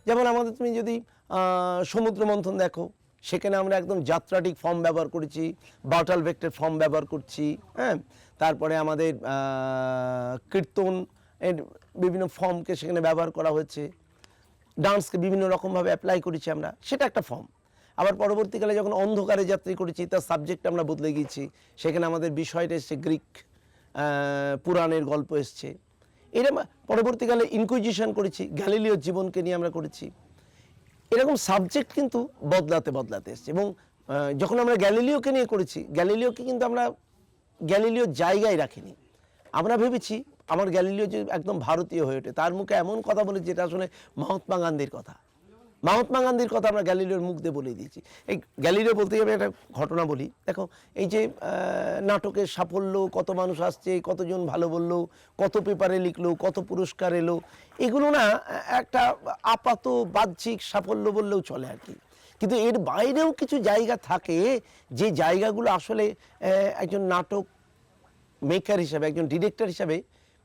যেমন আমাদের তুমি যদি সমুদ্র মন্থন দেখো, সেখানে আমরা একদম যাত্রাটিক ফর্ম ব্যবহার করেছি, বাটাল ভেক্টর ফর্ম ব্যবহার করছি, হ্যাঁ। তারপরে আমাদের কীর্তন এর বিভিন্ন ফর্মকে সেখানে ব্যবহার করা হয়েছে, ডান্সকে বিভিন্ন রকমভাবে অ্যাপ্লাই করেছি আমরা, সেটা একটা ফর্ম। আবার পরবর্তীকালে যখন অন্ধকারে যাত্রী করেছি, তার সাবজেক্ট আমরা বদলে গিয়েছি, সেখানে আমাদের বিষয়টা এসছে গ্রিক পুরাণের গল্প এসছে। এরকম পরবর্তীকালে ইনকুইজিশন করেছি, গ্যালিলিওর জীবনকে নিয়ে আমরা করেছি। এরকম সাবজেক্ট কিন্তু বদলাতে এসছে। এবং যখন আমরা গ্যালিলিওকে নিয়ে করেছি, গ্যালিলিওকে কিন্তু আমরা গ্যালিলিওর জায়গায় রাখিনি। আমরা ভেবেছি আমার গ্যালিলিও যে একদম ভারতীয় হয়ে ওঠে, তার মুখে এমন কথা বলে যেটা আসলে মহাত্মা গান্ধীর কথা। মহাত্মা গান্ধীর কথা আমরা গ্যালিলিওর মুখ দিয়ে বলে দিয়েছি। এই গ্যালিলিও বলতে গেলে একটা ঘটনা বলি। দেখো, এই যে নাটকের সাফল্য, কত মানুষ আসছে, কতজন ভালো বললো, কত পেপারে লিখলো, কত পুরস্কার এলো, এগুলো না একটা আপাত বাহ্যিক সাফল্য বললেও চলে আর কি। কিন্তু এর বাইরেও কিছু জায়গা থাকে, যে জায়গাগুলো আসলে একজন নাটক মেকার হিসাবে, একজন ডিরেক্টর হিসাবে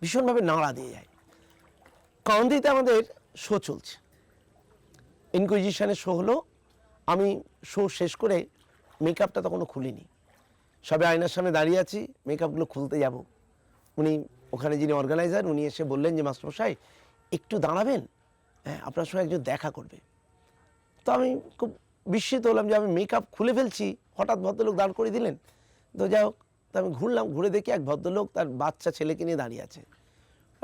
ভীষণভাবে নাড়া দিয়ে যায়। কাউন্দিতে আমাদের শো চলছে, ইনকুইজিশনের শো হলো। আমি শো শেষ করে মেকআপটা তখনও খুলিনি, সবে আয়নার সামনে দাঁড়িয়ে আছি, মেকআপগুলো খুলতে যাব। উনি ওখানে যিনি অর্গানাইজার, উনি এসে বললেন যে মাস্টারমশাই একটু দাঁড়াবেন, হ্যাঁ আপনার সঙ্গে একজন দেখা করবে। তো আমি খুব বিস্মিত হলাম যে আমি মেকআপ খুলে ফেলছি, হঠাৎ ভদ্রলোক দাঁড় করে দিলেন। তো যাই হোক, তো আমি ঘুরলাম, ঘুরে দেখি এক ভদ্রলোক তার বাচ্চা ছেলেকে নিয়ে দাঁড়িয়ে আছে।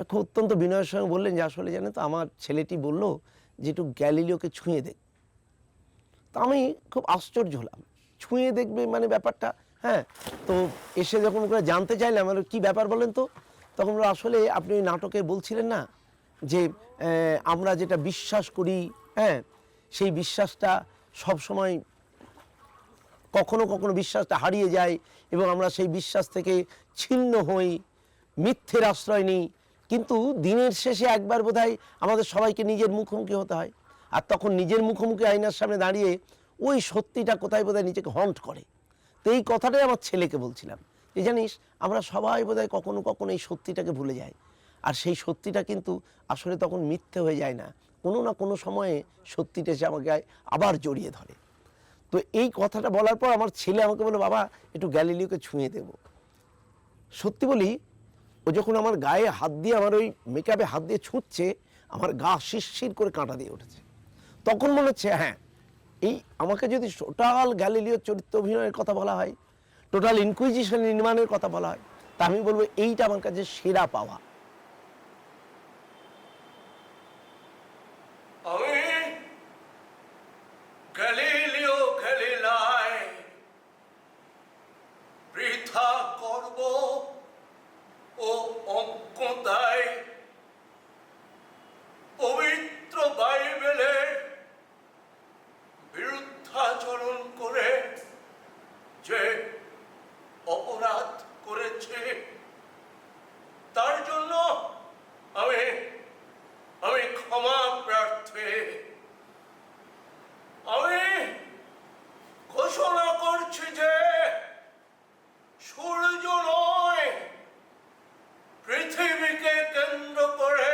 খুব অত্যন্ত বিনয়ের সঙ্গে বললেন যে আসলে জানেন তো, আমার ছেলেটি বললো যে একটু গ্যালিলিওকে ছুঁয়ে দেখ। তো আমি খুব আশ্চর্য হলাম, ছুঁয়ে দেখবে মানে ব্যাপারটা, হ্যাঁ। তো এসে যখন করে জানতে চাইলাম কী ব্যাপার বলেন তো, তখন আসলে আপনি ওই নাটকে বলছিলেন না যে আমরা যেটা বিশ্বাস করি, হ্যাঁ, সেই বিশ্বাসটা সবসময় কখনো কখনো বিশ্বাসটা হারিয়ে যায় এবং আমরা সেই বিশ্বাস থেকে ছিন্ন হই, মিথ্যের আশ্রয় নিই। কিন্তু দিনের শেষে একবার বোধহয় আমাদের সবাইকে নিজের মুখোমুখি হতে হয়, আর তখন নিজের মুখোমুখি আয়নার সামনে দাঁড়িয়ে ওই সত্যিটা কোথায় বোধহয় নিজেকে হন্ট করে। তো এই কথাটাই আমার ছেলেকে বলছিলাম যে জানিস আমরা সবাই বোধহয় কখনো কখনো এই সত্যিটাকে ভুলে যাই, আর সেই সত্যিটা কিন্তু আসলে তখন মিথ্যে হয়ে যায় না, কোনো না কোনো সময়ে সত্যিটা এসে আমাকে আবার জড়িয়ে ধরে। তো এই কথাটা বলার পর আমার ছেলে আমাকে বলল, বাবা একটু গ্যালিলিওকে ছুঁয়ে দেব। সত্যি বলি, ও যখন আমার গায়ে হাত দিয়ে, আমার ওই মেকআপে হাত দিয়ে ছুঁচ্ছে, আমার গা শিরশির করে কাঁটা দিয়ে উঠেছে। তখন মনে হচ্ছে হ্যাঁ, এই আমাকে যদি টোটাল গ্যালিলিওর চরিত্র অভিনয়ের কথা বলা হয়, টোটাল ইনকুইজিশন নির্মাণের কথা বলা হয়, তা আমি বলবো এইটা আমার কাছে সেরা পাওয়া। আমি গ্যালিলিও গ্যালিলাই বৃথা করব ও অজ্ঞতায় পবিত্র বাইবেলের বিরুদ্ধাচরণ করে যে অপরাধ করেছে, তার জন্য আমি ক্ষমা প্রার্থী। আমি ঘোষণা করছি যে সূর্য নয়, পৃথিবীকে কেন্দ্র করে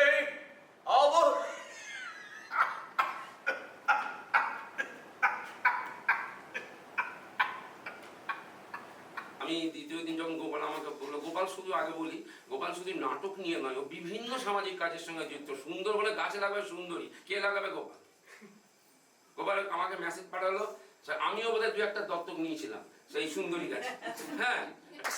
আমি দ্বিতীয় দিন যখন গোপাল আমাকে বললো, গোপাল শুধু আগে বলি, গোপাল শুধু নাটক নিয়ে নয়, ও বিভিন্ন সামাজিক কাজের সঙ্গে যুক্ত। সুন্দরবনে গাছে লাগাবে সুন্দরী, কে লাগাবে? গোপাল। গোপাল আমাকে মেসেজ পাঠালো, আমিও বোধহয় 2-1টা দত্তক নিয়েছিলাম সেই সুন্দরী গাছে। হ্যাঁ,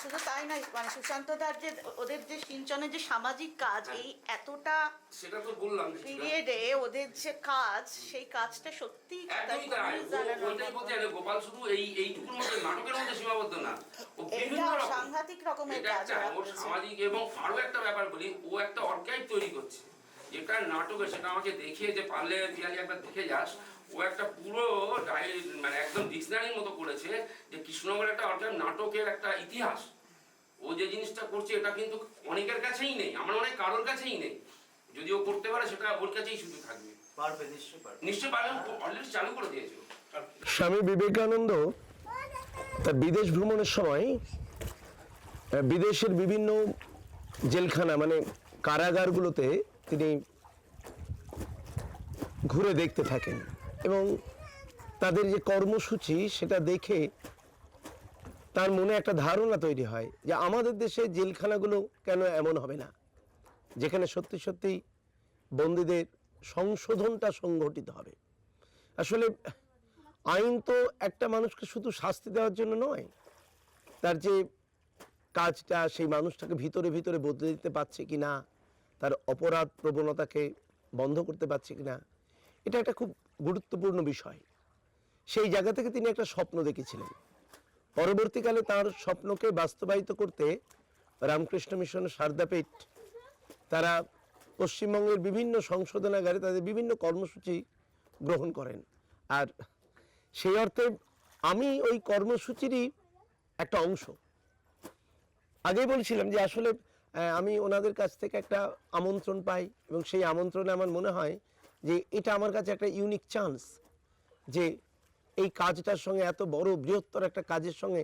শুধু তাই নয়, মানে সুশান্ত দার যে ওদের যে সিঞ্চনের যে সামাজিক কাজ, এই এতটা সেটা তো বললাম পিরিয়ডে ওদের যে কাজ, সেই কাজটা সত্যি একদমই তাই। ওইটাই বলতে গেলে গোপাল শুধু এইটুকুর মধ্যে, নাটকের মধ্যে সীমাবদ্ধ না, ও বিভিন্ন রকম সাংঘাতিক রকমের কাজ ওর সামাজিক। এবং আরো একটা ব্যাপার বলি, ও একটা অর্গাইভ তৈরি করছে, যেটা নাটকে, সেটা আমাকে দেখিয়ে যে পারলে পিয়ালি একবার দেখে যাস। ও একটা পুরো মানে একদম ডিকশনারির মতো করেছে যে কৃষ্ণনগরের একটা অর্গাইভ নাটকের একটা ইতিহাস। ও যে জিনিসটা করছে এটা কিন্তু অনেকের কাছেই নেই, আমার অনেক কারোর কাছেই নেই। যদি ও করতে পারে সেটা ওর কাছেই শুধু থাকবে। পারবে, নিশ্চয়ই পারবে, নিশ্চয়ই পারবে। অলরেডি চালু করে দিয়েছে। স্বামী বিবেকানন্দ তার বিদেশ ভ্রমণের সময় বিদেশের বিভিন্ন জেলখানা, মানে কারাগারগুলোতে তিনি ঘুরে দেখতে থাকেন, এবং তাদের যে কর্মসূচি সেটা দেখে তার মনে একটা ধারণা তৈরি হয় যে আমাদের দেশে জেলখানাগুলো কেন এমন হবে না, যেখানে সত্যি সত্যি বন্দীদের সংশোধনটা সংঘটিত হবে। আসলে আইন তো একটা মানুষকে শুধু শাস্তি দেওয়ার জন্য নয়, তার যে কাজটা সেই মানুষটাকে ভিতরে ভিতরে বদলে দিতে পারছে কি না, তার অপরাধ প্রবণতাকে বন্ধ করতে পারছে কি না, এটা একটা খুব গুরুত্বপূর্ণ বিষয়। সেই জায়গা থেকে তিনি একটা স্বপ্ন দেখেছিলেন। পরবর্তীকালে তার স্বপ্নকে বাস্তবায়িত করতে রামকৃষ্ণ মিশন সারদাপীঠ তারা পশ্চিমবঙ্গের বিভিন্ন সংশোধনাগারে তাদের বিভিন্ন কর্মসূচি গ্রহণ করেন। আর সেই অর্থে আমি ওই কর্মসূচিরই একটা অংশ। আগেই বলছিলাম যে আসলে আমি ওনাদের কাছ থেকে একটা আমন্ত্রণ পাই, এবং সেই আমন্ত্রণে আমার মনে হয় যে এটা আমার কাছে একটা ইউনিক চান্স, যে এই কাজটার সঙ্গে, এত বড় বৃহত্তর একটা কাজের সঙ্গে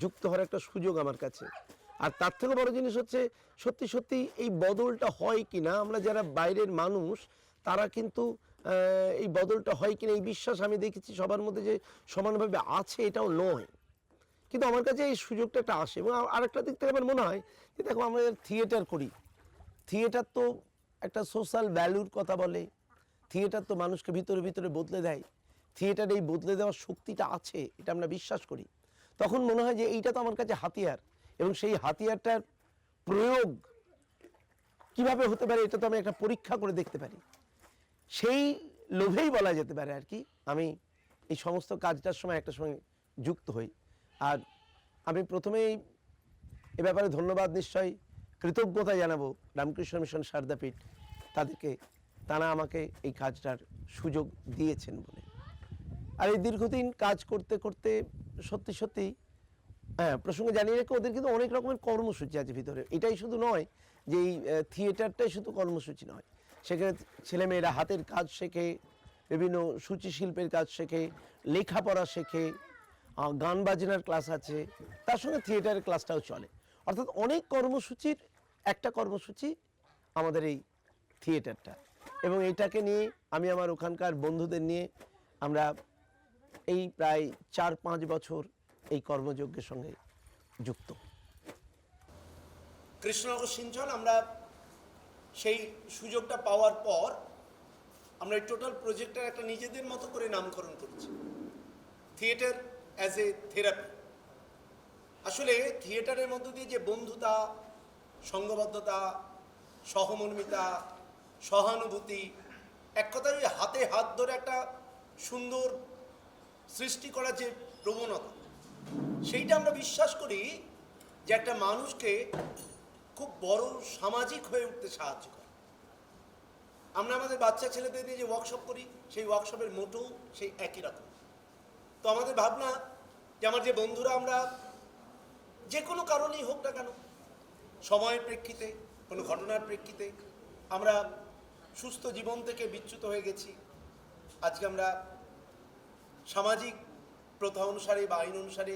যুক্ত হওয়ার একটা সুযোগ আমার কাছে। আর তার থেকে বড় জিনিস হচ্ছে সত্যি সত্যি এই বদলটা হয় কি না, আমরা যারা বাইরের মানুষ তারা কিন্তু এই বদলটা হয় কিনা এই বিশ্বাস আমি দেখেছি সবার মধ্যে যে সমানভাবে আছে, এটাও নয়। কিন্তু আমার কাছে এই সুযোগটা একটা আসে। এবং আরেকটা দিক থেকে আমার মনে হয় যে দেখো, আমরা থিয়েটার করি, থিয়েটার তো একটা সোশ্যাল ভ্যালুর কথা বলে, থিয়েটার তো মানুষকে ভিতরে ভিতরে বদলে দেয়, থিয়েটার এই বদলে দেওয়ার শক্তিটা আছে, এটা আমরা বিশ্বাস করি। তখন মনে হয় যে এইটা তো আমার কাছে হাতিয়ার, এবং সেই হাতিয়ারটার প্রয়োগ কিভাবে হতে পারে এটা তো আমি একটা পরীক্ষা করে দেখতে পারি। সেই লোভেই বলা যেতে পারে আর কি আমি এই সমস্ত কাজটার সময় একটা সময় যুক্ত হই। আর আমি প্রথমেই এ ব্যাপারে ধন্যবাদ, নিশ্চয়ই কৃতজ্ঞতা জানাবো রামকৃষ্ণ মিশন সারদাপীঠ তাদেরকে, তারা আমাকে এই কাজটার সুযোগ দিয়েছেন বলে। আর এই দীর্ঘদিন কাজ করতে করতে সত্যি সত্যি হ্যাঁ, প্রসঙ্গে জানিয়ে রেখে ওদের কিন্তু অনেক রকমের কর্মসূচি আছে ভিতরে। এটাই শুধু নয় যে এই থিয়েটারটাই শুধু কর্মসূচি নয়, সেখানে ছেলেমেয়েরা হাতের কাজ শেখে, বিভিন্ন সূচি শিল্পের কাজ শেখে, লেখাপড়া শেখে, গান বাজনার ক্লাস আছে, তার সঙ্গে থিয়েটারের ক্লাসটাও চলে। অর্থাৎ অনেক কর্মসূচির একটা কর্মসূচি আমাদের এই থিয়েটারটা, এবং এইটাকে নিয়ে আমি আমার ওখানকার বন্ধুদের নিয়ে আমরা এই প্রায় 4-5 বছর এই কর্মযজ্ঞের সঙ্গে যুক্ত। কৃষ্ণনগর সিঞ্চন আমরা সেই সুযোগটা পাওয়ার পর আমরা এই টোটাল প্রজেক্টের একটা নিজেদের মতো করে নামকরণ করেছি, থিয়েটার অ্যাজ এ থেরাপি। আসলে থিয়েটারের মধ্য দিয়ে যে বন্ধুতা, সঙ্গবদ্ধতা, সহমর্মিতা, সহানুভূতি, এক কথায় ওই হাতে হাত ধরে একটা সুন্দর সৃষ্টি করার যে প্রবণতা, সেইটা আমরা বিশ্বাস করি যে একটা মানুষকে খুব বড় সামাজিক হয়ে উঠতে সাহায্য করে। আমরা আমাদের বাচ্চা ছেলেদের দিয়ে যে ওয়ার্কশপ করি, সেই ওয়ার্কশপের মোটো সেই একই রকম। তো আমাদের ভাবনা যে আমার যে বন্ধুরা আমরা যে কোনো কারণেই হোক না কেন, সময়ের প্রেক্ষিতে, কোনো ঘটনার প্রেক্ষিতে আমরা সুস্থ জীবন থেকে বিচ্যুত হয়ে গেছি। আজকে আমরা সামাজিক প্রথা অনুসারে বা আইন অনুসারে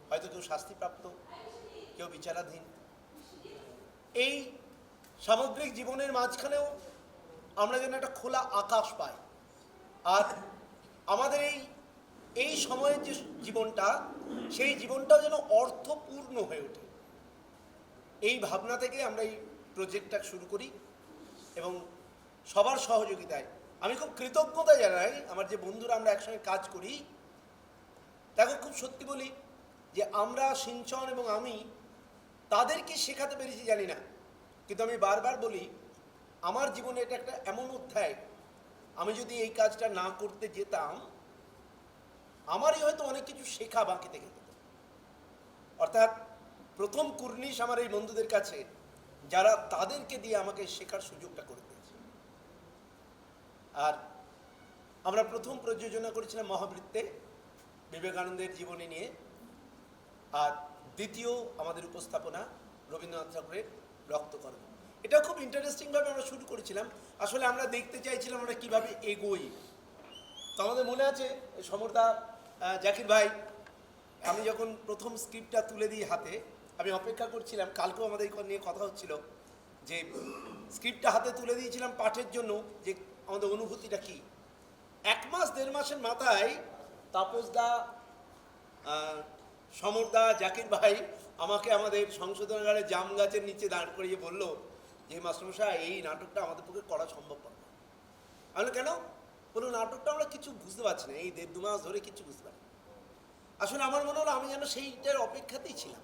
হয়তো কেউ শাস্তিপ্রাপ্ত, কেউ বিচারাধীন। এই সামগ্রিক জীবনের মাঝখানেও আমরা যেন একটা খোলা আকাশ পাই, আর আমাদের এই সময়ের যে জীবনটা, সেই জীবনটাও যেন অর্থপূর্ণ হয়ে ওঠে। এই ভাবনা থেকে আমরা এই প্রজেক্টটা শুরু করি এবং সবার সহযোগিতায় আমি খুব কৃতজ্ঞতা জানাই আমার যে বন্ধুরা আমরা একসঙ্গে কাজ করি। দেখো, খুব সত্যি বলি যে আমরা সিঞ্চন এবং আমি তাদেরকে শেখাতে পেরেছি জানি না, কিন্তু আমি বারবার বলি আমার জীবনে এটা একটা এমন অধ্যায়, আমি যদি এই কাজটা না করতে যেতাম আমারই হয়তো অনেক কিছু শেখা বাকি থেকে যেত। অর্থাৎ প্রথম কুর্নিশ আমার এই বন্ধুদের কাছে, যারা তাদেরকে দিয়ে আমাকে শেখার সুযোগটা করে দিয়েছে। আর আমরা প্রথম প্রযোজনা করেছিলাম মহাবৃত্তে, বিবেকানন্দের জীবনী নিয়ে, আর দ্বিতীয় আমাদের উপস্থাপনা রবীন্দ্রনাথ ঠাকুরের রক্তকর্ম। এটা খুব ইন্টারেস্টিংভাবে আমরা শুরু করেছিলাম। আসলে আমরা দেখতে চাইছিলাম আমরা কীভাবে এগোই। তো আমাদের মনে আছে সমরদা, জাকির ভাই, আমি যখন প্রথম স্ক্রিপ্টটা তুলে দিই হাতে, আমি অপেক্ষা করছিলাম, কালকেও আমাদের নিয়ে কথা হচ্ছিল যে স্ক্রিপ্টটা হাতে তুলে দিয়েছিলাম পাঠের জন্য, যে আমাদের অনুভূতিটা কী। 1 মাস 1.5 মাসের মাথায় তাপসদা, সমরদা, জাকির ভাই আমাকে আমাদের সংশোধনাগারে জাম গাছের নিচে দাঁড় করিয়ে বলল যে মাস্টারমশাই, এই নাটকটা আমাদের পক্ষে করা সম্ভব না। আমি কেন বলুন, নাটকটা আমরা কিছু বুঝতে পারছি না, এই 1.5-2 মাস ধরে কিছু বুঝতে পারি। আসলে আমার মনে হলো আমি যেন সেইটার অপেক্ষাতেই ছিলাম।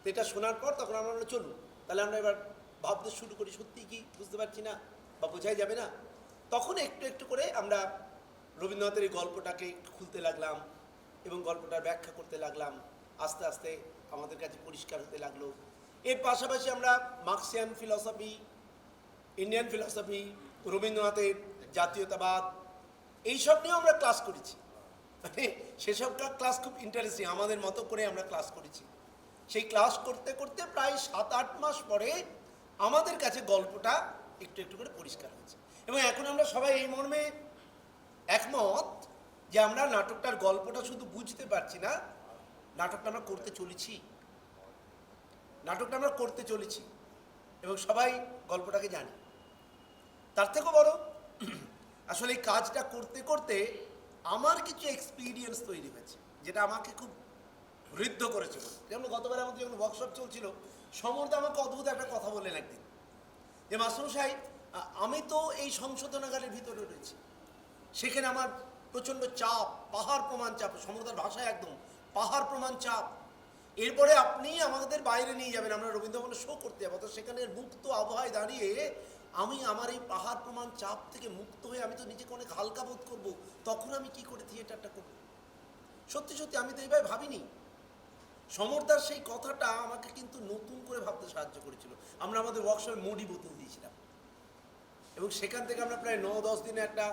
তো এটা শোনার পর তখন আমরা বললাম চলুন তাহলে আমরা এবার ভাবতে শুরু করি, সত্যিই কি বুঝতে পারছি না বা বোঝাই যাবে না। তখন একটু একটু করে আমরা রবীন্দ্রনাথের এই গল্পটাকে খুলতে লাগলাম এবং গল্পটার ব্যাখ্যা করতে লাগলাম। আস্তে আস্তে আমাদের কাছে পরিষ্কার হতে লাগলো। এর পাশাপাশি আমরা মার্কসিয়ান ফিলসফি, ইন্ডিয়ান ফিলসফি, রবীন্দ্রনাথের জাতীয়তাবাদ, এইসব নিয়েও আমরা ক্লাস করেছি। মানে সেসব ক্লাস খুব ইন্টারেস্টিং, আমাদের মতো করে আমরা ক্লাস করেছি। সেই ক্লাস করতে করতে প্রায় 7-8 মাস পরে আমাদের কাছে গল্পটা একটু একটু করে পরিষ্কার হয়েছে, এবং এখন আমরা সবাই এই মর্মে একমত যে আমরা নাটকটার গল্পটা শুধু বুঝতে পারছি না, নাটকটা আমরা করতে চলেছি, নাটকটা আমরা করতে চলেছি এবং সবাই গল্পটাকে জানি। তার থেকেও বড়, আসলে এই কাজটা করতে করতে আমার কিছু এক্সপিরিয়েন্স তৈরি হয়েছে, যেটা আমাকে খুব ঋদ্ধ করেছে। যেমন গতবার আমাদের যখন ওয়ার্কশপ চলছিল, সমরদা আমাকে অদ্ভুত একটা কথা বললেন একদিন, যে মাস্টারমশাই, আমি তো এই সংশোধনাগারের ভিতরে রয়েছি, সেখানে আমার প্রচণ্ড চাপ, পাহাড় প্রমাণ চাপ, সমরদার ভাষায় একদম পাহাড় প্রমাণ চাপ। এরপরে আপনি আমাদের বাইরে নিয়ে যাবেন, আমরা রবীন্দ্রভবনে শো করতে যাবো, তো সেখানে মুক্ত আবহাওয়ায় দাঁড়িয়ে আমি আমার এই পাহাড় প্রমাণ চাপ থেকে মুক্ত হয়ে আমি তো নিজেকে অনেক হালকা বোধ করবো, তখন আমি কি করে থিয়েটারটা করবো। সত্যি সত্যি আমি তো এইভাবে ভাবিনি। সমরদার সেই কথাটা আমাকে কিন্তু নতুন করে ভাবতে সাহায্য করেছিল। আমরা আমাদের ওয়ার্কশপে মোডি বোতল দিয়েছিলাম এবং সেখান থেকে আমরা প্রায় 9-10 দিনে একটা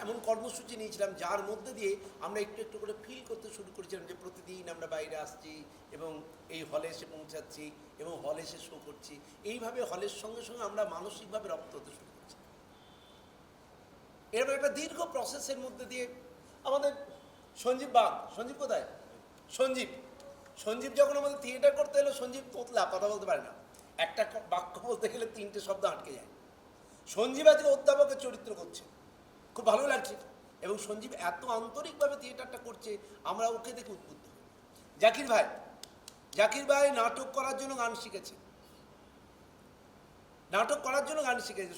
এমন কর্মসূচি নিয়েছিলাম, যার মধ্যে দিয়ে আমরা একটু একটু করে ফিল করতে শুরু করেছিলাম যে প্রতিদিন আমরা বাইরে আসছি এবং এই হলে এসে পৌঁছাচ্ছি এবং হলে এসে শো করছি। এইভাবে হলের সঙ্গে সঙ্গে আমরা মানসিকভাবে রপ্ত হতে শুরু করছি। এরপর একটা দীর্ঘ প্রসেসের মধ্যে দিয়ে আমাদের সঞ্জীব বাগ, সঞ্জীব কোথায়, সঞ্জীব সঞ্জীব যখন আমাদের থিয়েটার করতে এলো, সঞ্জীব তোতলা, কথা বলতে পারে না, একটা বাক্য বলতে গেলে 3টে শব্দ আটকে যায়। সঞ্জীব আজকে অধ্যাপকের চরিত্র করছে, খুব ভালো লাগছে। এবং সঞ্জীব এত আন্তরিকভাবে থিয়েটারটা করছে, আমরা ওকে দেখে উদ্বুদ্ধ। জাকির ভাই নাটক করার জন্য গান শিখেছে,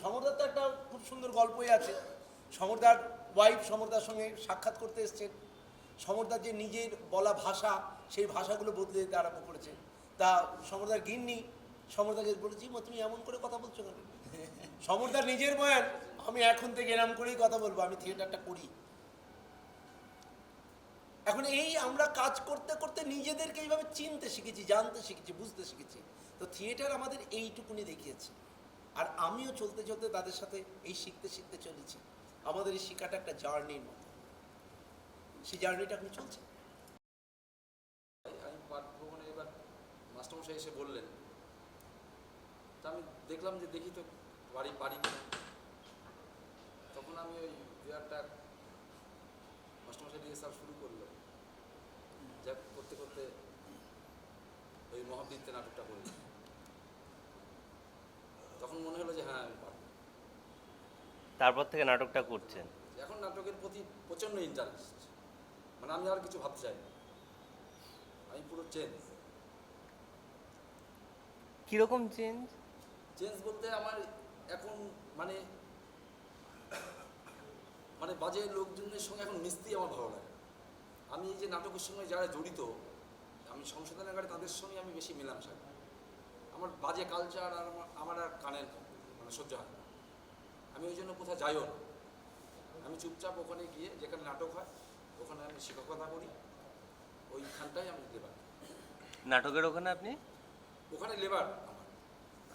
সমরদার তো একটা খুব সুন্দর গল্পই আছে। সমরদার ওয়াইফ সমরদার সঙ্গে সাক্ষাৎ করতে এসছেন। সমরদার যে নিজের বলা ভাষা, সেই ভাষাগুলো বদলে দিতে আরম্ভ করেছে। তা সমরদার গিন্নি সমরদাকে বলেছি, তুমি এমন করে কথা বলছো কেন? সমরদার নিজের বয়ান, আমি এখন থেকে এরম করেই কথা বলবো, আমি থিয়েটারটা করি। এখন এই আমরা কাজ করতে করতে নিজেদেরকে এইভাবে চিনতে শিখেছি, জানতে শিখেছি, বুঝতে শিখেছি। তো থিয়েটার আমাদের এইটুকুনি দেখিয়েছে। আর আমিও চলতে চলতে তাদের সাথে এই শিখতে শিখতে চলেছি। আমাদের এই শেখাটা একটা জার্নির মতো, সেই জার্নিটা এখন চলছে। আমি পাঠ ভ্রমণে এবার মাস্টারমশাই এসে বললেন, তা আমি দেখলাম যে দেখি তো বাড়ি কিনা। তখন আমি ওই একটা মাস্টারমশাই রিহার্সাল শুরু করলো, যা করতে করতে ওই মহাবৃত্তে নাটকটা করি। তখন মনে হলো যে হ্যাঁ আমি পারবো। তারপর থেকে নাটকটা করছেন? এখন নাটকের প্রতি প্রচণ্ড ইন্টারেস্ট, মানে আমি আর কিছু ভাবতে চাই না, আমি পুরো চেঞ্জ। কিরকম চেঞ্জ? চেঞ্জ বলতে আমার এখন মানে মানে বাজে লোকজনের সঙ্গে এখন মিশতেই আমার ভালো লাগে। আমি এই যে নাটকের সঙ্গে যারা জড়িত, আমি সংশোধনাগারে তাদের সঙ্গে আমি বেশি মেলামেশা করি। আমার বাজে কালচার আর আমার আর কানের মানে সহ্য হয় না। আমি ওই জন্য কোথাও যাইও না, আমি চুপচাপ ওখানে গিয়ে যেখানে নাটক হয় ওখানে আমি শিক্ষকতা করি, ওইখানটাই আমি লেবার। নাটকের ওখানে আপনি? ওখানে লেবার আমার।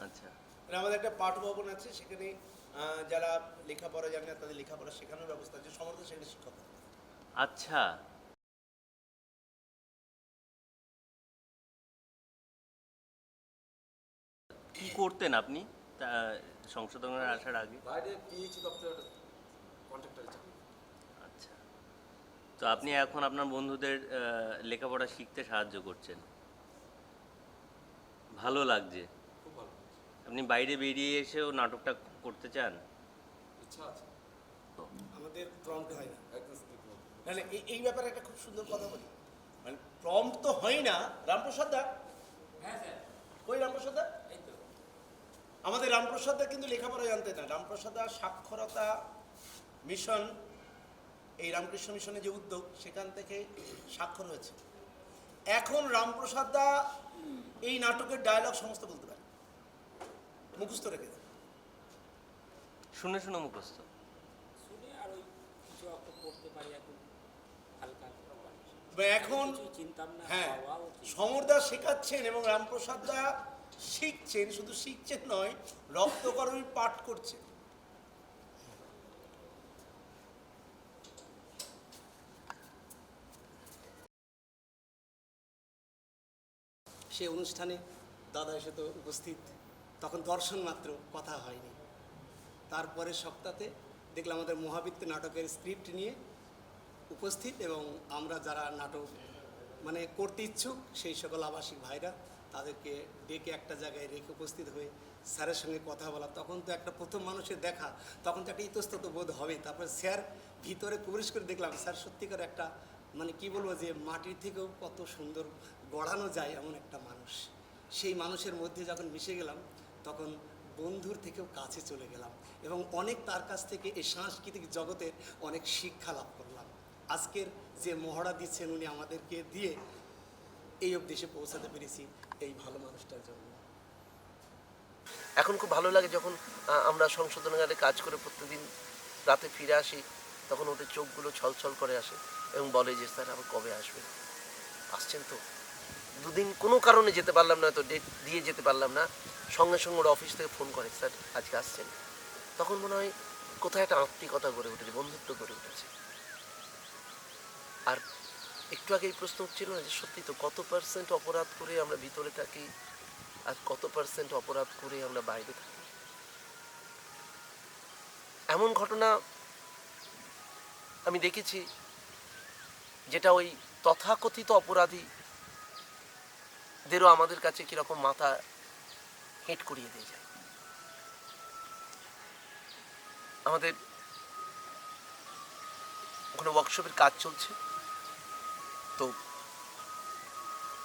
আচ্ছা। আমাদের একটা পাঠ ভবন আছে, সেখানে যারা লেখাপড়া জানে না তাদের লেখাপড়া শেখানোর ব্যবস্থা আছে, সমর্থ সেখানে শিক্ষক। আচ্ছা। কি করতেন আপনি সংশোধনের আসার আগে? বাইরে পিএইচি দপ্তরে কন্ট্রাক্টরে চাকরি। আচ্ছা। তো আপনি এখন আপনার বন্ধুদের লেখাপড়া শিখতে সাহায্য করছেন, ভালো লাগছে? খুব ভালো, আপনি বাইরে বেরিয়ে এসেও নাটকটা করতে চান? ইচ্ছা আছে। আমাদের প্রম্পট হয় না, একদম স্ক্রিপ্ট মতো। মানে এই ব্যাপারে একটা খুব সুন্দর কথা বলি, মানে প্রম্পট তো হয় না। রামপ্রসাদ দা, হ্যাঁ স্যার, কই রামপ্রসাদ দা? এই তো। আমাদের রামপ্রসাদ দা কিন্তু লেখাপড়া জানতেন না। রামপ্রসাদ দা সাক্ষরতা মিশন, এই রামকৃষ্ণ মিশনের যে উদ্যোগ, সেখান থেকে স্বাক্ষর হয়েছে। এখন রামপ্রসাদ দা এই নাটকের ডায়লগ সমস্ত বলতে পারে, মুখস্থ রেখে দেয়। শুনে শুনে মুখস্থ? শুনে আর ওই কিছু একটা করতে পারি এখন হালকা এখন কিছু চিন্তাম না, হ্যাঁ, বাবাও সমরদা শেখাচ্ছেন এবং রামপ্রসাদ দা শিখছেন, শুধু শিখছেন নয়, রক্তকরণী পাঠ করছেন। সেই অনুষ্ঠানে দাদা এসে তো উপস্থিত, তখন দর্শন মাত্র, কথা হয়নি। তারপরের সপ্তাহে দেখলাম আমাদের মহাবৃত্ত নাটকের স্ক্রিপ্ট নিয়ে উপস্থিত, এবং আমরা যারা নাটক মানে করতে ইচ্ছুক সেই সকল আবাসিক ভাইরা তাদেরকে ডেকে একটা জায়গায় রেখে উপস্থিত হয়ে স্যারের সঙ্গে কথা বলা। তখন তো একটা প্রথম মানুষের দেখা, তখন তো একটা ইতস্তত বোধ হবে। তারপর স্যার ভিতরে প্রবেশ করে দেখলাম স্যার সত্যিকার একটা মানে কি বলবো, যে মাটির থেকেও কত সুন্দর গড়ানো যায় এমন একটা মানুষ। সেই মানুষের মধ্যে যখন মিশে গেলাম, তখন বন্ধুর থেকেও কাছে চলে গেলাম, এবং অনেক তার কাছ থেকে এই সাংস্কৃতিক জগতের অনেক শিক্ষা লাভ করলাম। আজকের যে মহড়া দিচ্ছেন উনি আমাদেরকে দিয়ে এই অবধি এসে পৌঁছাতে পেরেছি এই ভালো মানুষটার জন্য। এখন খুব ভালো লাগে যখন আমরা সংশোধনাগারে কাজ করে প্রত্যেকদিন রাতে ফিরে আসি, তখন ওদের চোখগুলো ছলছল করে আসে এবং বলে যে স্যার আবার কবে আসবেন, আসছেন তো? দুদিন কোনো কারণে যেতে পারলাম না, তো ডেট দিয়ে যেতে পারলাম না, সঙ্গে সঙ্গে ওরা অফিস থেকে ফোন করে, স্যার আজকে আসছেন। তখন মনে হয় কোথায় একটা আত্মীয়তা গড়ে উঠেছে, বন্ধুত্ব গড়ে উঠেছে। আর একটু আগে এই প্রশ্ন হচ্ছিল না যে সত্যি তো কত পার্সেন্ট অপরাধ করে আমরা ভিতরে থাকি আর কত পার্সেন্ট অপরাধ করে আমরা বাইরে থাকি। এমন ঘটনা আমি দেখেছি যেটা ওই তথাকথিত অপরাধীদেরও আমাদের কাছে কিরকম মাথা হেঁট করিয়ে দিয়ে যায়। আমাদের ওখানে ওয়ার্কশপের কাজ চলছে, তো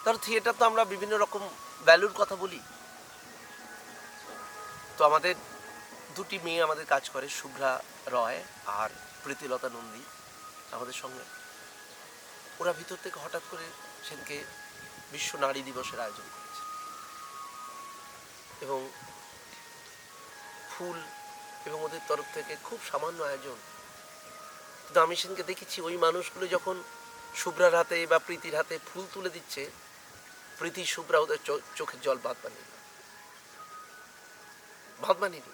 ধরো থিয়েটার তো আমরা বিভিন্ন রকম ভ্যালুর কথা বলি। তো আমাদের দুটি মেয়ে আমাদের কাজ করে, শুভ্রা রয় আর প্রীতিলতা নন্দী আমাদের সঙ্গে। ওরা ভিতর থেকে হঠাৎ করে সেদিনকে বিশ্ব নারী দিবসের আয়োজন করেছে এবং ফুল এবং ওদের তরফ থেকে খুব সামান্য আয়োজন, কিন্তু আমি সেদিনকে দেখেছি ওই মানুষগুলো যখন শুভ্রার হাতে বা প্রীতির হাতে ফুল তুলে দিচ্ছে, প্রীতি শুভ্রা ওদের চোখের জল বাদ বানিয়ে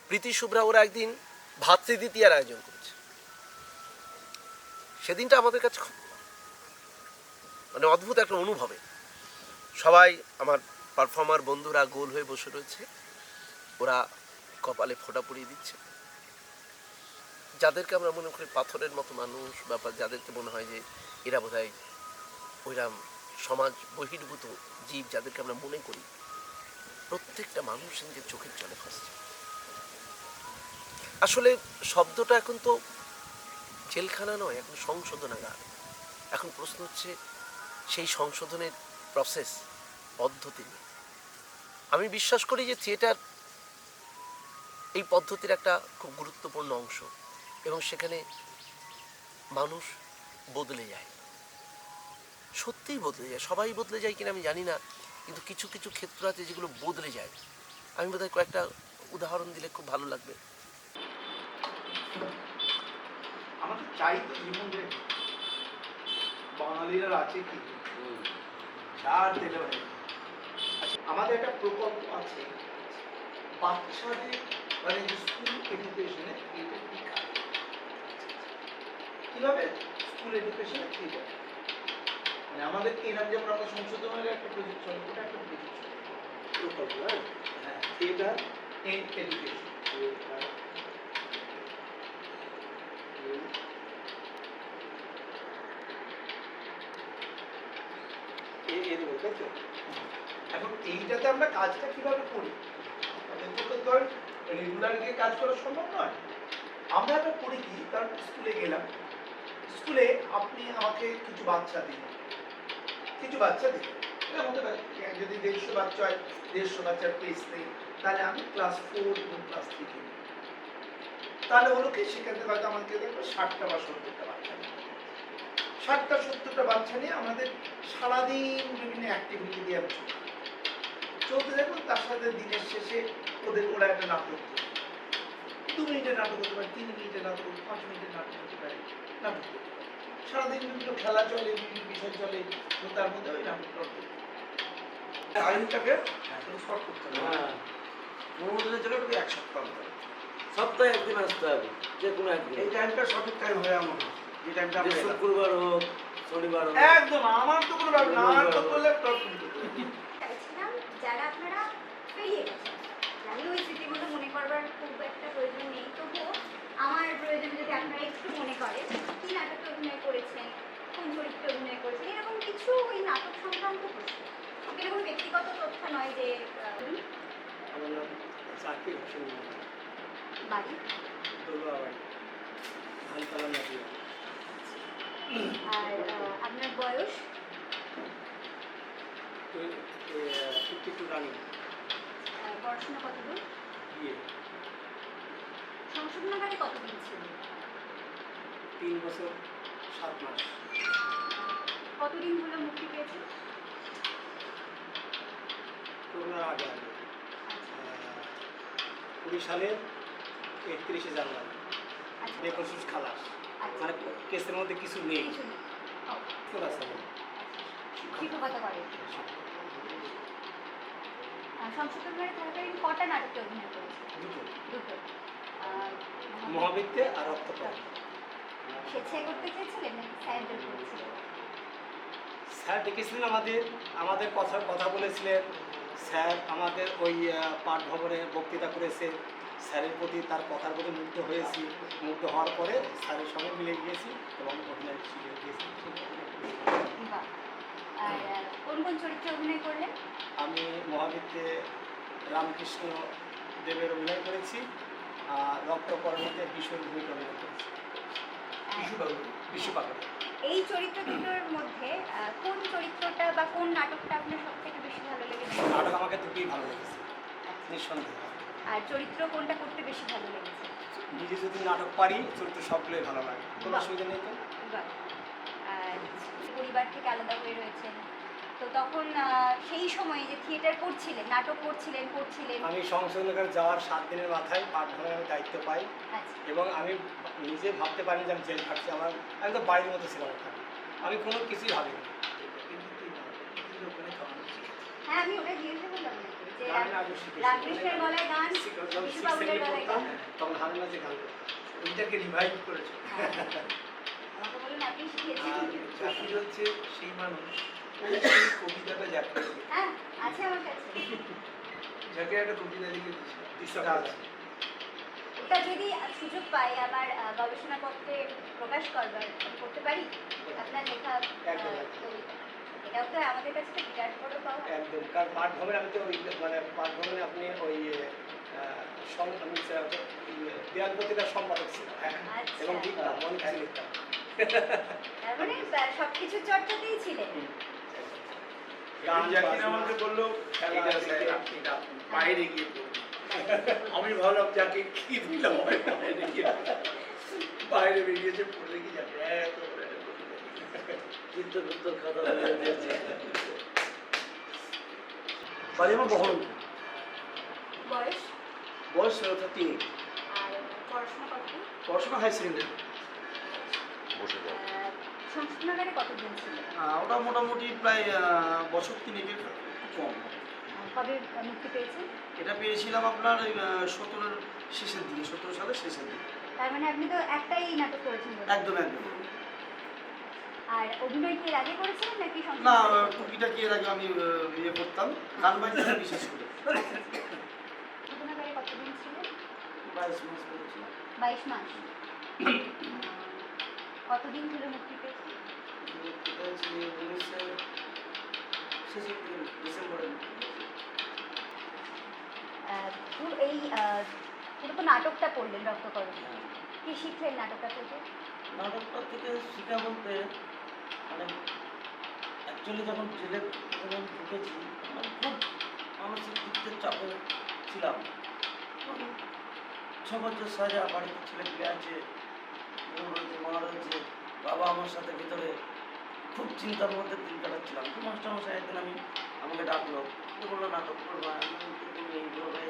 প্রীতি শুভ্রা ওরা একদিন ভাতৃদ্বিতীয়ার আয়োজন করেছে। সেদিনটা আমাদের কাছে খুব মানে অদ্ভুত একটা অনুভবে। সবাই আমার পারফর্মার বন্ধুরা গোল হয়ে বসে রয়েছে, ওরা কপালে ফোঁটা পরিয়ে দিচ্ছে। যাদেরকে আমরা মনে করি পাথরের মতো মানুষ, ব্যাপার যাদেরকে মনে হয় যে এরা বোধহয় ওইরাম সমাজ বহির্ভূত জীব, যাদেরকে আমরা মনে করি, প্রত্যেকটা মানুষ নিজের চোখের জলে ভাসছে। আসলে শব্দটা এখন তো জেলখানা নয়, এখন সংশোধনাগার। এখন প্রশ্ন হচ্ছে সেই সংশোধনের প্রসেস, পদ্ধতি নিয়ে। আমি বিশ্বাস করি যে থিয়েটার এই পদ্ধতির একটা খুব গুরুত্বপূর্ণ অংশ, এবং সেখানে মানুষ বদলে যায়, সত্যিই বদলে যায়। সবাই বদলে যায় কিনা আমি জানি না, কিন্তু কিছু কিছু ক্ষেত্র আছে যেগুলো বদলে যায়। আমি বোধহয় কয়েকটা উদাহরণ দিলে খুব ভালো লাগবে। আমাদের চাই তো জীবনে বাঙালিরা আছে কি চার তেলে ভাই। আচ্ছা, আমাদের একটা প্রকল্প আছে বাচ্চাদের মানে স্কুল এডুকেশনে এটা কিভাবে স্কুল এডুকেশনে ঠিক আছে। মানে আমাদের এরকম যেমন আমরা সংশোধনের একটা প্রজেক্ট চলে, ওটা একটা প্রজেক্ট প্রকল্প। হ্যাঁ, থিয়েটার ইন এডুকেশন। এখন এইটাতে আমরা কাজটা কিভাবে করি, আমাদের তো ধর রেগুলার গিয়ে কাজ করা সম্ভব নয়। আমরা একটা করি কি, কারণ স্কুলে গেলাম, স্কুলে আপনি আমাকে কিছু বাচ্চা দিন, এটা হতে পারে যদি 150 বাচ্চা হয়, 150 বাচ্চার প্লেস নেই, তাহলে আমি ক্লাস 4 এবং ক্লাস 3 কে, তাহলে হলো কি সেখানে হয়তো আমাকে দেখবো 60টা বা 70টা বাচ্চা, 60টা 70টা বাচ্চা নিয়ে আমাদের সারাদিন বিভিন্ন অ্যাক্টিভিটি দিয়ে চলতে থাকবো। তার সাথে দিনের শেষে ওরা একটা নাটক, 2 মিনিটের নাটক হতে পারে, 3 মিনিটের নাটক, 5 মিনিটের নাটক হতে পারে, নাটক সারাদিন বিভিন্ন খেলা চলে, বিভিন্ন বিষয় চলে, তার মধ্যে ওই নাটকটা আইনটাকে শর্ট করতে হবে। হ্যাঁ, মনোরঞ্জনের জন্য একটু 1 সপ্তাহ হতে হবে, সপ্তাহে একদিন আসতে হবে, যে কোনো একদিন। এই টাইমটা সঠিক টাইম হয়ে আমার যে টাইমটা আমরা শুক্রবার হোক, শনিবার হোক, একদম আমার তো কোনো ব্যাপার না, নাটক করলে চাইছিলাম যারা আপনারা পেরিয়ে গেছেন, জানি ওই স্মৃতিগুলো মনে করবার খুব একটা প্রয়োজন নেই, তবুও আমার প্রয়োজন যদি আপনারা একটু মনে করেন কী নাটকে অভিনয় করেছেন, কোন চরিত্রে অভিনয় করেছেন, এরকম কিছু ওই নাটক সংক্রান্ত প্রশ্ন। এরকম ব্যক্তিগত তথ্য নয় যে আমার নাম জাকির হোসেন, বাড়ি, দোলুয়াবাড়ি, ধানতলা নদী। আর আপনার বয়স, 52 রানিং, পড়াশোনা কতদূর, বিয়ে, সংশোধনাগারে কতদিন ছিল, 3 বছর 7 মাস। কতদিন হলো মুক্তি পেয়েছে, করোনার আগে 20 সালের 31শে জানুয়ারি বেকসুস খালাস, মানে কেসের মধ্যে কিছু নেই, কিছু নেই। ও, আছে শিক্ষকতা করে। সংশোধনাগারে থাকাকালীন কটা নাটকে অভিনয় করেছে, দুটো। মহাবৃত্তে আর রক্তপাত। স্বেচ্ছায় করতে চেয়েছিলেন নাকি স্যারদের করেছিলেন? স্যার ডেকেছিলেন আমাদের কথা বলেছিলেন। স্যার আমাদের ওই পাঠ ভবনে বক্তৃতা করেছে, স্যারের প্রতি তার কথার প্রতি মুগ্ধ হয়েছি। মুগ্ধ হওয়ার পরে স্যারের সঙ্গে মিলে গিয়েছি এবং অভিনয় শিখে গিয়েছি। বাহ। আর কোন কোন চরিত্রে অভিনয় করলেন? আমি মহাবীরতে রামকৃষ্ণ দেবের অভিনয় করেছি, আর রক্তকর্মতে বিশ্বর ভূমিকা অভিনয় করেছি। বিশু পাগল। এই চরিত্র দুটোর মধ্যে কোন চরিত্রটা বা কোন নাটকটা আপনার সব থেকে বেশি ভালো লেগেছে? নাটক আমাকে দুটোই ভালো লেগেছে, নিঃসন্দেহে। আর চরিত্র কোনটা করতে বেশি ভালো লেগেছে? নিজে যদি নাটক পারি চরিত্র সবগুলোই ভালো লাগে, কোনো বাহ। অসুবিধা নেই তো। বাহ। আর পরিবার থেকে আলাদা হয়ে রয়েছেন, তো তখন সেই সময়ে যে থিয়েটার করছিলেন, নাটক করছিলেন, আমি সংশোধনাগার যাওয়ার 7 দিনের মাথায় পাঠ ধরে আমি দায়িত্ব পাই আচ্ছা, এবং আমি নিজে ভাবতে পারিনি যে আমি জেল খাটছি। আমার আমি তো বাড়ির মতো ছিলাম ওখানে, আমি কোনো কিছুই ভাবিনি। হ্যাঁ আমি ওটা জিজ্ঞাসা করলাম নাকি যে গান আমি শিখেছি। রামকৃষ্ণের গলায় গান, বিশু বাবুলের গলায় গান। তখন হারুন যে গান করতো। ওইটাকে রিভাইভ করেছে। আমাকে বলুন আপনি শিখিয়েছেন। আর জাকির হচ্ছে সেই মানুষ, ওই সেই কবিতাটা জাকির, হ্যাঁ আছে আমার কাছে। যাকে একটা কবিতা লিখে দিয়েছিল। ওটা যদি সুযোগ পাই আমার গবেষণাপত্রে প্রকাশ করবার, আমি করতে পারি আপনার লেখা একদম। কবিতা? এটাও তো আমাদের কাছে তো বিরাট বড় পাওয়া। একদম, কারণ পাঠ ভ্রমণে আমি তো ওই মানে পাঠ ভ্রমণে আপনি ওই আমি দেয়াল পত্রিকার সম্পাদক ছিলাম আচ্ছা। এবং লিখতাম, অনেক কিছু লিখতাম। তার মানে সবকিছুর চর্চাতেই ছিলেন। গান, জাকির বাজনা, আমাকে বললো খেলা, এটা স্যার, ক্রিকেট। আপনি এটা বাইরে গিয়ে পড়ুন। আমি ভাবলাম যাকে কি দিলাম, বাইরে গিয়ে বাইরে বেরিয়েছে পড়লে কি যাবে, এত বড় একটা কবিতা। চিত্রগুপ্তর কথা বলে দিয়েছে। বাড়ি আমার বহরমপুর, বয়স বয়স 38, আর পড়াশোনা কতদিন? পড়াশোনা হাই সেকেন্ডারি। সংস্কৃতনগরে কতদিন ছিলেন? ওটা মোটামুটি প্রায় বছর 3 কম। কবে মুক্তি পেয়েছেন? এটা পেয়েছিলাম আপনার 17-এর শেষের দিকে, 17 সালের শেষের দিকে। তার মানে আপনি তো একটাই নাটক করেছেন বোধহয়। একদম একদম। আর অভিনয় কি এর আগে করেছিলেন নাকি না, সংস্কৃতনগরে? টুকিটা কি এর আগে আমি ইয়ে করতাম, গান বাজনা বিশেষ করে। সংস্কৃতনগরে কতদিন ছিলেন? 22 মাস করেছিলাম। 22 মাস। কতদিন ধরে মুক্তি পেয়েছেন? এটা হচ্ছে 19-এর শেষের দিকে, ডিসেম্বরে। এই পুরো তো নাটকটা করলেন রক্তকরণ, কি শিখলেন নাটকটা থেকে? নাটকটা থেকে শিখা বলতে মানে অ্যাকচুয়ালি যখন জেলে যখন ঢুকেছি মানে খুব মানসিক দিক থেকে চাপে ছিলাম। 6 বছর সাজা, বাড়িতে ছেলে পেলে আছে, বউ রয়েছে, মা রয়েছে, বাবা আমার সাথে ভিতরে খুব চিন্তার মধ্যে দিন কাটাচ্ছিলাম। তো মাস্টারমশাই একদিন আমাকে ডাকলো, তো বললো নাটক করবো, আমি এইভাবে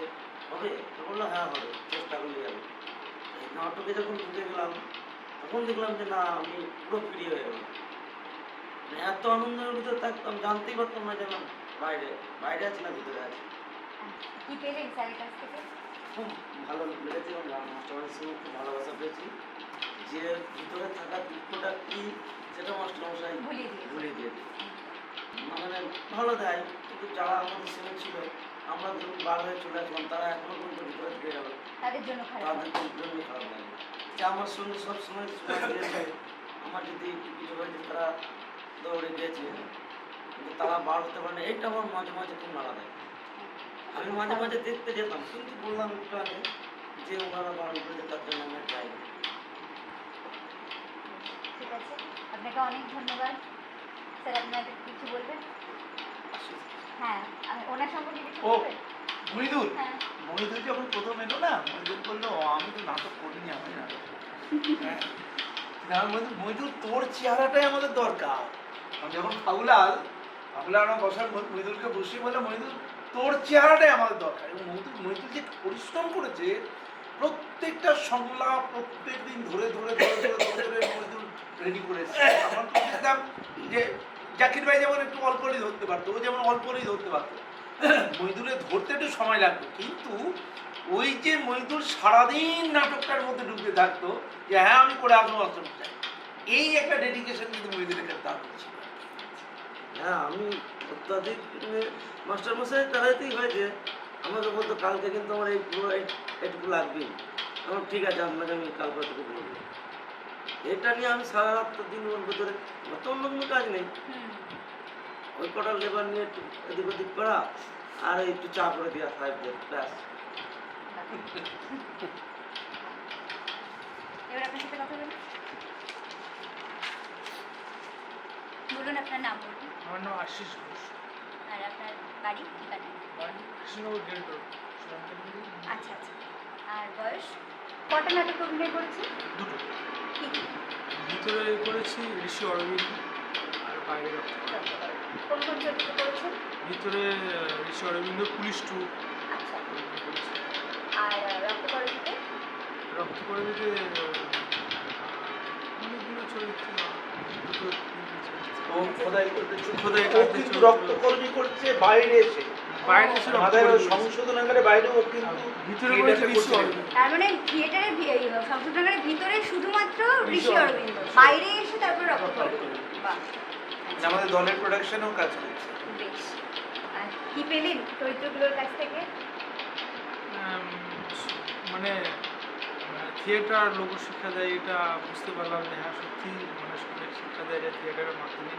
হবে? তো বললো হ্যাঁ হবে, চেষ্টা করলে যাবে। এই নাটকে যখন ঢুকে গেলাম তখন দেখলাম যে না, আমি পুরো ফ্রি হয়ে গেলাম। মানে এত আনন্দের ভিতরে থাকতাম, জানতেই পারতাম না যে না বাইরে আছি না ভিতরে আছি। কি পেলেন স্যারের কাছ থেকে? খুব ভালো লেগেছে এবং মাস্টারমশাইয়ের সঙ্গে খুব ভালোবাসা পেয়েছি। যে ভিতরে থাকা দুঃখটা কি সেটা মাস্টারমশাই ভুলিয়ে দিয়েছে। ভুলিয়ে দিয়েছে। মানে ভালো দেয়, কিন্তু যারা আমাদের সঙ্গে ছিল, আমরা যখন বার হয়ে চলে আসলাম, তারা এখনো পর্যন্ত ভিতরে থেকে গেল, তাদের জন্য খারাপ। তাদের জন্যই খারাপ লাগে। যে আমার সঙ্গে সবসময় দিয়েছে, আমার যদি একটু কিছু হয়েছে তারা দৌড়ে গিয়েছে, কিন্তু তারা বার হতে পারে না, এইটা আমার মাঝে মাঝে খুব নাড়া দেয়। আমি মাঝে মাঝে দেখতে যেতাম, কিন্তু বললাম একটু আগে যে ওনারা বারণ করেছে, তার জন্য আমি যাই। ঠিক আছে, আপনাকে অনেক ধন্যবাদ। স্যার আপনাকে কিছু বলবেন? হ্যাঁ, ওনার সম্পর্কে কিছু ও, বলবেন? মহিদুল, হ্যাঁ। মহিদুল যখন প্রথম এলো না, মহিদুল বললো আমি তো নাটক করিনি, আমি নাটক হ্যাঁ। মহিদুল তোর চেহারাটাই আমাদের দরকার। আমি যখন ফাউলাল আমার বসার মহিদুলকে বসিয়ে বলে মহিদুল তোর চেহারাটাই আমাদের দরকার। এবং মহিদুল যে পরিশ্রম করেছে, প্রত্যেকটা সংলাপ প্রত্যেক দিন ধরে মহিদুল রেডি করেছে। আমরা তো দেখতাম যে জাকির ভাই যেমন একটু অল্পই ধরতে পারতো, ও যেমন অল্পই ধরতে পারতো, মহিদুলে ধরতে একটু সময় লাগতো, কিন্তু ওই যে মহিদুল সারাদিন নাটকটার মধ্যে ঢুকে থাকতো যে হ্যাঁ আমি করে আসবো চাই, এই একটা ডেডিকেশন কিন্তু মহিদুলের ক্ষেত্রে তার ছিল। হ্যাঁ, আমি অত্যাধিক মাস্টারমশাই তারাতেই হয়েছে আমাকে বলতো কালকে কিন্তু আমার এই পুরো এটুকু লাগবেই। আমার ঠিক আছে, আপনাকে আমি কালকে এটুকু বলবো। এটা নিয়ে আমি সারা রাত দিন ওর ভেতরে, আমার তো অন্য কোনো কাজ নেই, ওই কটা লেবার নিয়ে একটু এদিক ওদিক করা আর একটু চা করে দেওয়া 5 ডেজ ব্যাস। এবার আপনার সাথে কথা বলুন। বলুন আপনার নাম বলুন। আমার নাম আশিস ঘোষ, আর আপনার বাড়ি ঠিকানা। বাড়ি কৃষ্ণনগর গেট রোড। আচ্ছা আচ্ছা। আর বয়স? কটা নাটক অভিনয় করেছেন? দুটো। কি কি? ভিতরে করেছি ঋষি অরবিন্দ, আর বাইরে কোন কোন চরিত্র করেছেন? ভিতরে ঋষি অরবিন্দ, পুলিশ 2 আচ্ছা। আর রক্তকরণীতে? রক্ত করে দিতে অনেকগুলো চরিত্র, দুটো ও খোদাই করতে খোদাই ও করতে কিন্তু চরিত্র। রক্তকর্মী করছে বাইরে এসে, বাইরে এসে রক্ত আমাদের করে ওই দিয়েছে। সংশোধনাগারে বাইরেও কিন্তু ভিতরে theatre করেছে টা ঋষি করছে। অরবিন্দ। তার মানে থিয়েটারে সংশোধনাগারের ভিতরে শুধুমাত্র ঋষি অরবিন্দ, বাইরে এসে তারপর রক্তকরণী। বাহ, আমাদের দলের প্রোডাকশনেও কাজ করছে। বেশ। আর কি পেলেন চরিত্রগুলোর কাছ থেকে? মানে থিয়েটার লোকশিক্ষা দেয়, এটা বুঝতে পারলাম যে হ্যাঁ সত্যি মানে অনেক শিক্ষা দেয় যে থিয়েটারের মাধ্যমে।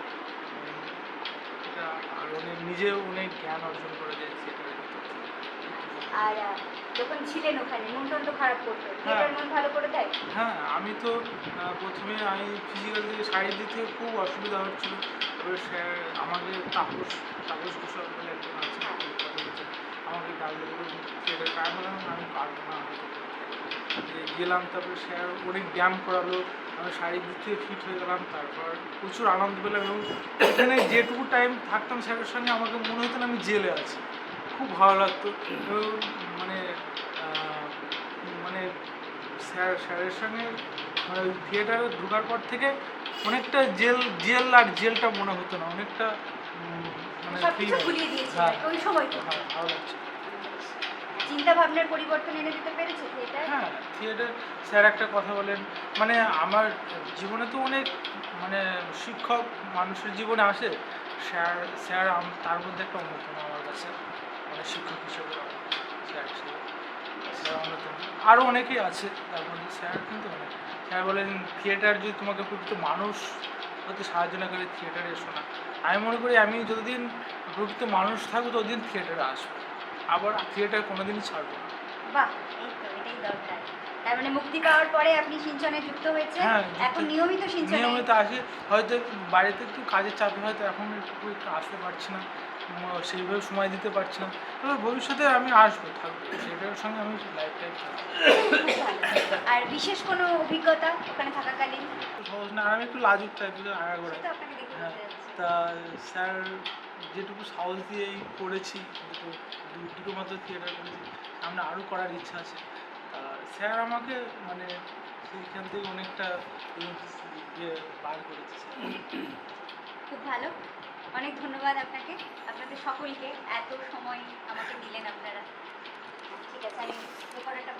এটা আর অনেক নিজেও অনেক জ্ঞান অর্জন করে যায় থিয়েটারের ভিতর থেকে। আর যখন ছিলেন ওখানে মন টন তো খারাপ করতো, থিয়েটার মন ভালো করে দেয়? হ্যাঁ, আমি তো প্রথমে আমি ফিজিক্যাল থেকে শারীরিক দিক থেকে খুব অসুবিধা হচ্ছিল। এবার স্যার আমাকে তাপস ঘোষাল বলে একজন আছে, আমাকে ডাকলে থিয়েটার কাজ হলাম, আমি পারবো না হয়তো করতে। গেলাম, তারপরে স্যার অনেক ব্যায়াম করালো, আমি শারীরিক দিক থেকে ফিট হয়ে গেলাম। তারপর প্রচুর আনন্দ পেলাম এবং এখানে যেটুকু টাইম থাকতাম স্যারের সঙ্গে আমাকে মনে হতো না আমি জেলে আছি। খুব ভালো লাগতো এবং মানে মানে স্যারের সঙ্গে মানে ওই থিয়েটারে ঢোকার পর থেকে অনেকটা জেলটা মনে হতো না, অনেকটা মানে সবকিছু free ভুলিয়ে দিয়েছিল হ্যাঁ, ওই সময়টা। হ্যাঁ, ভালো লাগছে। চিন্তা ভাবনার পরিবর্তন এনে দিতে পেরেছে থিয়েটার? হ্যাঁ, থিয়েটার স্যার একটা কথা বলেন, মানে আমার জীবনে তো অনেক মানে শিক্ষক মানুষের জীবনে আসে, স্যার তার মধ্যে একটা অন্যতম আমার কাছে, মানে শিক্ষক হিসেবে স্যার অন্যতম। আরও অনেকেই আছে তার মধ্যে, স্যার কিন্তু অনেক। স্যার বলেন থিয়েটার যদি তোমাকে প্রকৃত মানুষ হতে সাহায্য না করে থিয়েটারে এসো না। আমি মনে করি আমি যতদিন প্রকৃত মানুষ থাকবো ততদিন থিয়েটারে আসবো, আবার থিয়েটার কোনোদিনই ছাড়বো না। বাহ, এই তো এটাই দরকার। তার মানে মুক্তি পাওয়ার পরে আপনি সিঞ্চনে যুক্ত হয়েছে? হ্যাঁ, এখন নিয়মিত সিঞ্চনে? নিয়মিত আসি, হয়তো বাড়িতে একটু কাজের চাপে হয়তো এখন একটু আসতে পারছি না, সেইভাবে সময় দিতে পারছি না। তবে ভবিষ্যতে আমি আসবো, থাকবো, সেটার সঙ্গে আমি লাইফ টাইম থাকবো। খুব ভালো। আর বিশেষ কোনো অভিজ্ঞতা ওখানে থাকাকালীন? সহজ না, আমি একটু লাজুক টাইপের আগাগোড়া। সেটা আপনাকে দেখে হ্যাঁ, বুঝতে পারছি। তা স্যার যেটুকু সাহস দিয়েই করেছি, দুটো মাত্র থিয়েটার করেছি, সামনে আরও করার ইচ্ছা আছে। তা স্যার আমাকে মানে সেইখান থেকে অনেকটা বার করেছে স্যার। খুব ভালো, অনেক ধন্যবাদ আপনাকে, আপনাদের সকলকে এত সময় আমাকে দিলেন আপনারা। ঠিক আছে, আমি রেকর্ডারটা